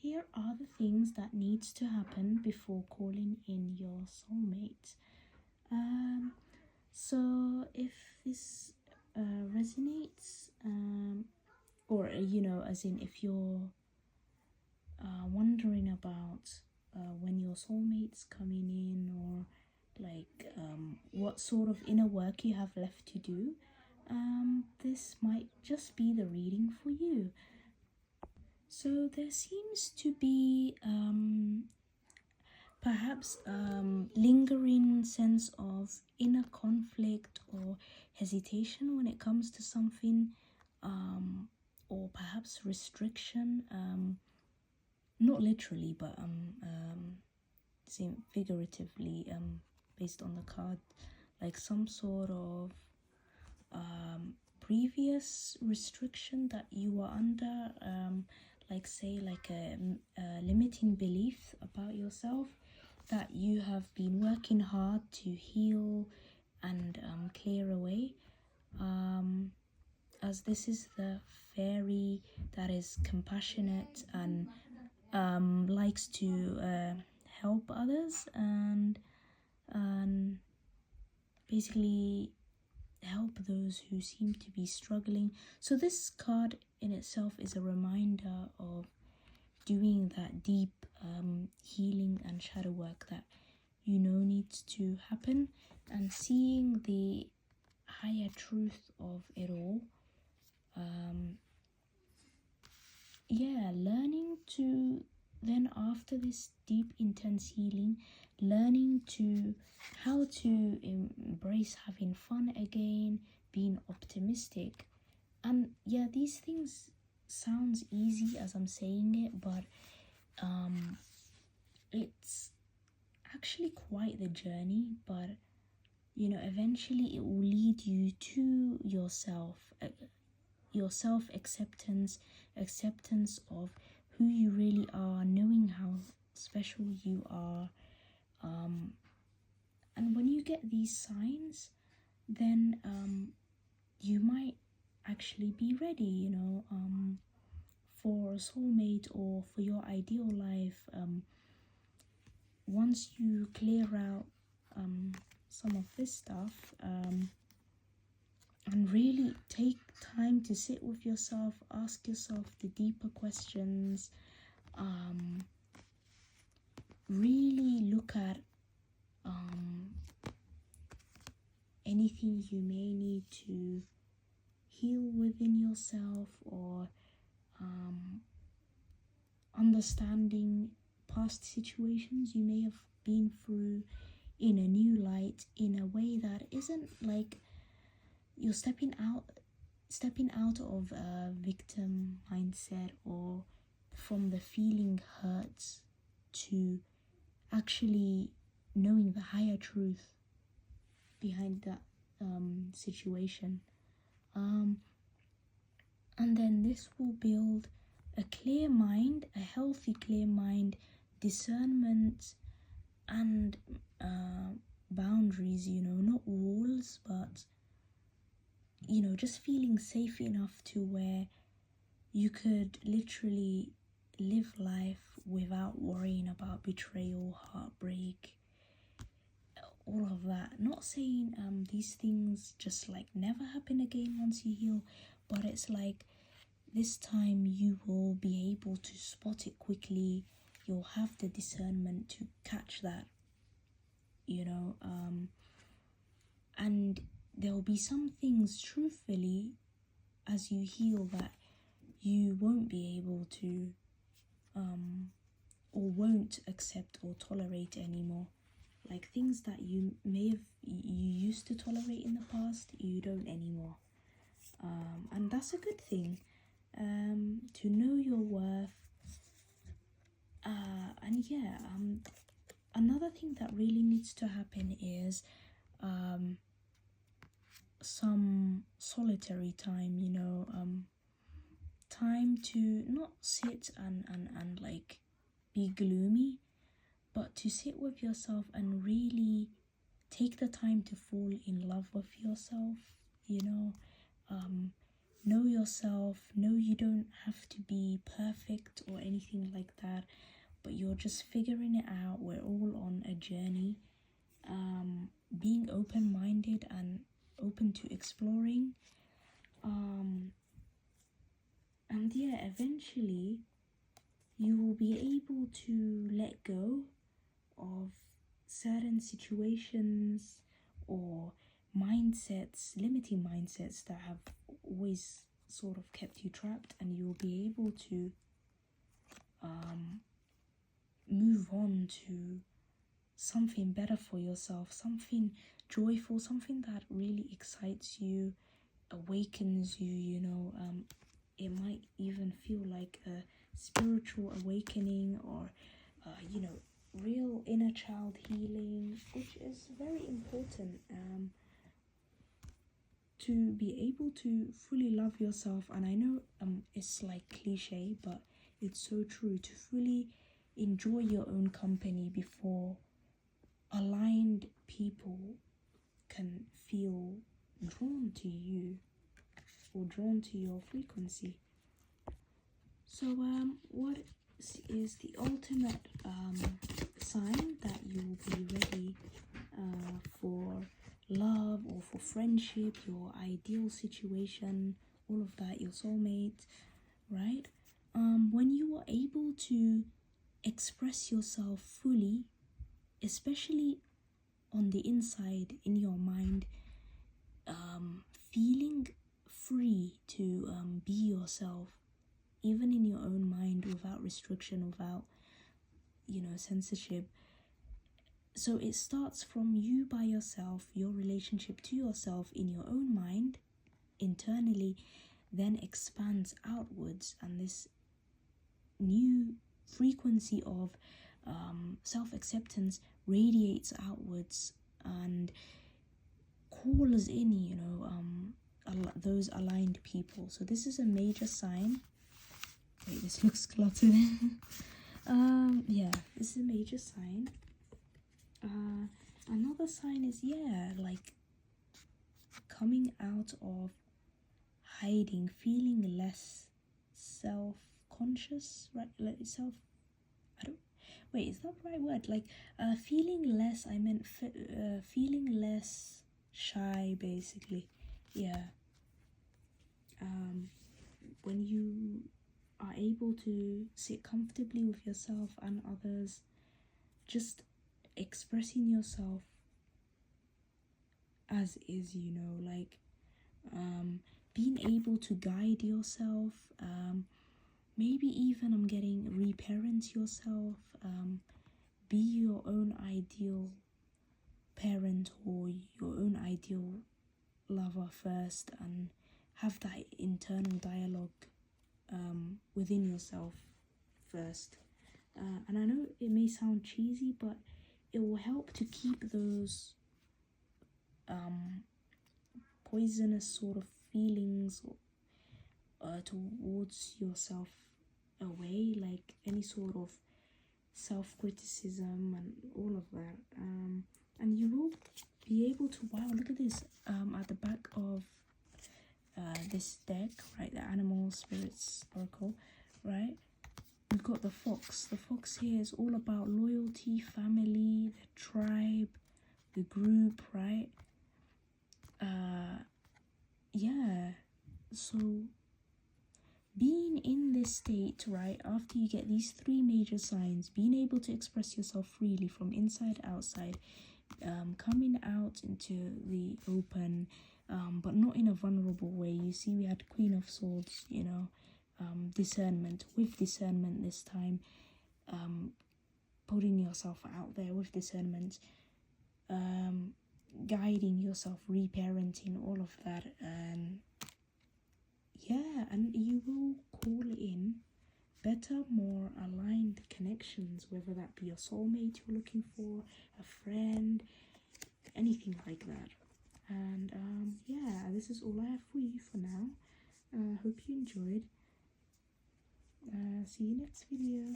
Here are the things that needs to happen before calling in your soulmate. So if this resonates, or as in if you're wondering about when your soulmate's coming in, or like what sort of inner work you have left to do, this might just be the reading for you. So there seems to be perhaps lingering sense of inner conflict or hesitation when it comes to something, or perhaps restriction, not literally, but figuratively, based on the card, like some sort of previous restriction that you were under, like say like a limiting belief about yourself that you have been working hard to heal and clear away, as this is the fairy that is compassionate and likes to help others and basically help those who seem to be struggling. So this card in itself is a reminder of doing that deep healing and shadow work that needs to happen, and seeing the higher truth of it all. Learning to then, after this deep intense healing, learning to how to embrace having fun again, being optimistic. And these things sounds easy as I'm saying it, but it's actually quite the journey. But eventually it will lead you to yourself, acceptance of who you really are, knowing how special you are. And when you get these signs, then you might actually be ready, for a soulmate or for your ideal life. Once you clear out some of this stuff, and really take time to sit with yourself, ask yourself the deeper questions, really look at anything you may need to heal within yourself, or understanding past situations you may have been through in a new light, in a way that isn't like you're stepping out of a victim mindset, or from the feeling hurts to actually knowing the higher truth behind that situation. And then this will build a clear mind, a healthy clear mind, discernment, and boundaries, not walls, but just feeling safe enough to where you could literally live life without worrying about betrayal, heartbreak, all of that. Not saying these things just like never happen again once you heal, but it's like this time you will be able to spot it quickly. You'll have the discernment to catch that, and there'll be some things, truthfully, as you heal, that you won't be able to or won't accept or tolerate anymore. Like things that you used to tolerate in the past, you don't anymore. And that's a good thing, to know your worth. And another thing that really needs to happen is some solitary time, time to not sit and like be gloomy, but to sit with yourself and really take the time to fall in love with yourself, know yourself. No, you don't have to be perfect or anything like that, but you're just figuring it out. We're all on a journey. Being open-minded and open to exploring. And yeah, eventually you will be able to let go of certain situations or mindsets, limiting mindsets that have always sort of kept you trapped, and you'll be able to move on to something better for yourself, something joyful, something that really excites you, awakens you, you know. It might even feel like a spiritual awakening, or you know, real inner child healing, which is very important, to be able to fully love yourself. And I know it's like cliche, but it's so true, to fully enjoy your own company before aligned people can feel drawn to you or drawn to your frequency. So what is the ultimate sign that you will be ready for love or for friendship, your ideal situation, all of that, your soulmate, right? When you are able to express yourself fully, especially on the inside, in your mind, feeling free to be yourself, even in your own mind, without restriction, without, you know, censorship. So it starts from you by yourself, your relationship to yourself in your own mind, internally, then expands outwards, and this new frequency of self-acceptance radiates outwards and calls in, you know, those aligned people. So this is a major sign. Wait, this looks cluttered. Yeah, this is a major sign. Another sign is, yeah, like coming out of hiding, feeling less self-conscious, right? Like wait, is that the right word? Like feeling less, I meant feeling less shy, basically. Yeah. When you are able to sit comfortably with yourself and others, just expressing yourself as is, you know, like being able to guide yourself, maybe even getting reparent yourself, be your own ideal parent or your own ideal lover first, and have that internal dialogue within yourself first. And I know it may sound cheesy, but it will help to keep those poisonous sort of feelings towards yourself away, like any sort of self-criticism and all of that. And you will be able to, wow, look at this, at the back of this deck, right, the animal spirits oracle, right, we've got the fox. The fox here is all about loyalty, family, the tribe, the group, right? Yeah, so being in this state, right, after you get these three major signs, being able to express yourself freely from inside outside, coming out into the open, but not in a vulnerable way. You see, we had Queen of Swords, you know, discernment, with discernment this time, putting yourself out there with discernment, guiding yourself, reparenting, all of that. Yeah, and you will call in better, more aligned connections, whether that be a soulmate you're looking for, a friend, anything like that. And yeah, this is all I have for you for now. Hope you enjoyed. See you next video.